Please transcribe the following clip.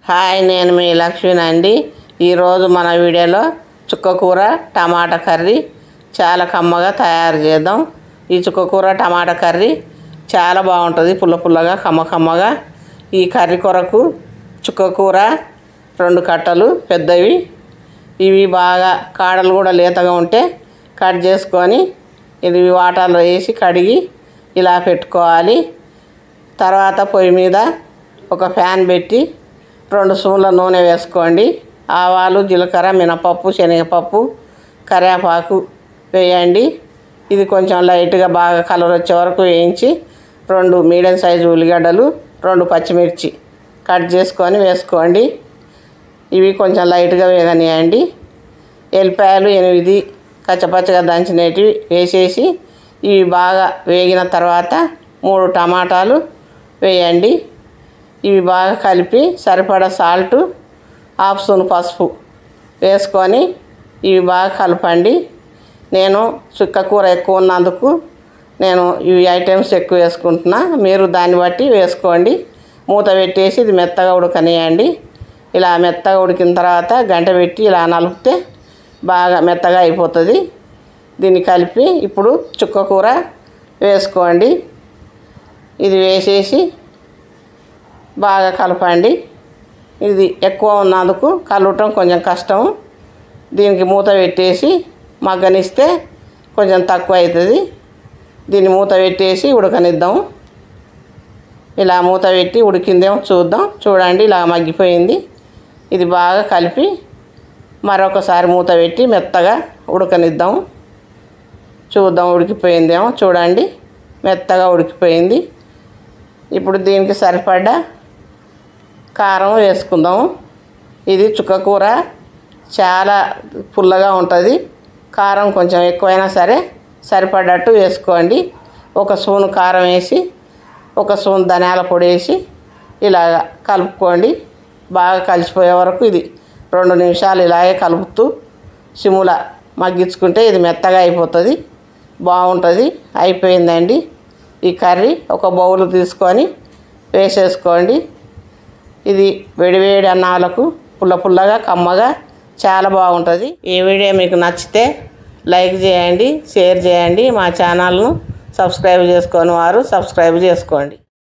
Hi, నేను మీ లక్ష్మినండి. ఈరోజు మన వీడియోలో చుక్కకూర టమాటా కర్రీ చాలా కమ్మగా తయారు చేద్దాం. ఈ చుక్కకూర టమాటా కర్రీ చాలా బాగుంటుంది, పుల్ల పుల్లగా కమ్మగా. ఈ కర్రీ కొరకు చుక్కకూర 2 కట్టలు పెద్దవి, ఇవి బాగా కాడలు కూడా లేతగా ఉంటే కట్ చేసుకొని ఇది వాటర్లో వేసి కడిగి ఇలా పెట్టుకోవాలి. తర్వాత పొయ్యి మీద ఒక ప్యాన్ పెట్టి 2 స్పూన్ల నూనె వేసుకోండి. ఆవాలు, జీలకర్ర, మినపప్పు, శనగపప్పు, కరివేపాకు వేయండి. ఇది కొంచెం లైట్గా బాగా కలర్ వచ్చే వరకు వేయించి 2 మీడియం సైజు ఉల్లిగడ్డలు, 2 పచ్చిమిర్చి కట్ చేసుకొని వేసుకోండి. ఇవి కొంచెం లైట్గా వేగనియండి. ఎల్లిపాయలు 8 కచ్చపచ్చగా దంచినవి వేసేసి ఇవి బాగా వేగిన తర్వాత 3 టమాటాలు వేయండి. ఇవి బాగా కలిపి సరిపడా సాల్ట్, 1/2 స్పూన్ పసుపు వేసుకొని ఇవి బాగా కలపండి. నేను చుక్కకూర ఎక్కువ ఉన్నందుకు నేను ఇవి ఐటమ్స్ ఎక్కువ వేసుకుంటున్నా, మీరు దాన్ని బట్టి వేసుకోండి. మూత పెట్టేసి ఇది మెత్తగా ఉడకనియండి. ఇలా మెత్తగా ఉడికిన తర్వాత గంట పెట్టి ఇలా నలిపితే బాగా మెత్తగా అయిపోతుంది. దీన్ని కలిపి ఇప్పుడు చుక్కకూర వేసుకోండి. ఇది వేసేసి బాగా కలపండి. ఇది ఎక్కువ ఉన్నందుకు కలవటం కొంచెం కష్టం. దీనికి మూత పెట్టేసి మగ్గనిస్తే కొంచెం తక్కువ అవుతుంది. దీన్ని మూత పెట్టేసి ఉడకనిద్దాం. ఇలా మూత పెట్టి ఉడికిందేమో చూద్దాం. చూడండి, ఇలా మగ్గిపోయింది. ఇది బాగా కలిపి మరొకసారి మూత పెట్టి మెత్తగా ఉడకనిద్దాం. చూద్దాం ఉడికిపోయిందేమో. చూడండి, మెత్తగా ఉడికిపోయింది. ఇప్పుడు దీనికి సరిపడా కారం వేసుకుందాం. ఇది చుక్కకూర చాలా పుల్లగా ఉంటుంది. కారం కొంచెం ఎక్కువైనా సరే సరిపడ్డట్టు వేసుకోండి. 1 స్పూన్ కారం వేసి 1 స్పూన్ ధనియాల పొడి వేసి ఇలా కలుపుకోండి. బాగా కలిసిపోయే వరకు ఇది 2 నిమిషాలు ఇలాగే కలుపుతూ సిమ్ముల మగ్గించుకుంటే ఇది మెత్తగా అయిపోతుంది, బాగుంటుంది. అయిపోయిందండి ఈ కర్రీ. ఒక బౌల్ తీసుకొని వేసేసుకోండి. ఇది వేడివేడి అన్నాలకు పుల్లగా కమ్మగా చాలా బాగుంటుంది. ఈ వీడియో మీకు నచ్చితే లైక్ చేయండి, షేర్ చేయండి. మా ఛానల్ను సబ్స్క్రైబ్ చేసుకొని వారు సబ్స్క్రైబ్ చేసుకోండి.